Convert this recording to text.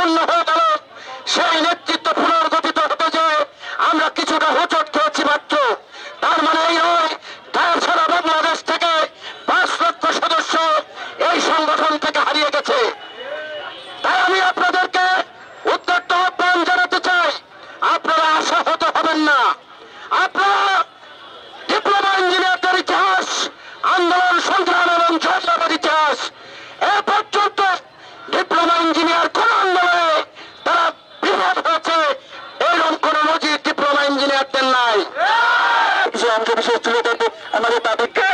শূন্য হয়ে গেল, সেই নেতৃত্ব পুনর্গঠিত হতে যায় আমরা কিছুটা হোঁচট খেয়েছি মাত্র। তার মানে এই নয় সারা বাংলাদেশ থেকে 5 লক্ষ সদস্য এই সংগঠন থেকে হারিয়ে গেছে। তাই আমি আপনাদেরকে উদ্যত আহ্বান জানাতে চাই, আপনারা আশাহত হবেন না। আপনারা ডিপ্লোমা ইঞ্জিনিয়ারদের ইতিহাস, আন্দোলন সংগ্রাম এবং জয়লাভের ইতিহাস, এ পর্যন্ত ডিপ্লোমা ইঞ্জিনিয়ার কোন আন্দোলনে তারা বিপদ হয়েছে এরকম কোন নজির ডিপ্লোমা ইঞ্জিনিয়ারদের নাই। অংশ বিশেষ তুলে আমাদের তাদেরকে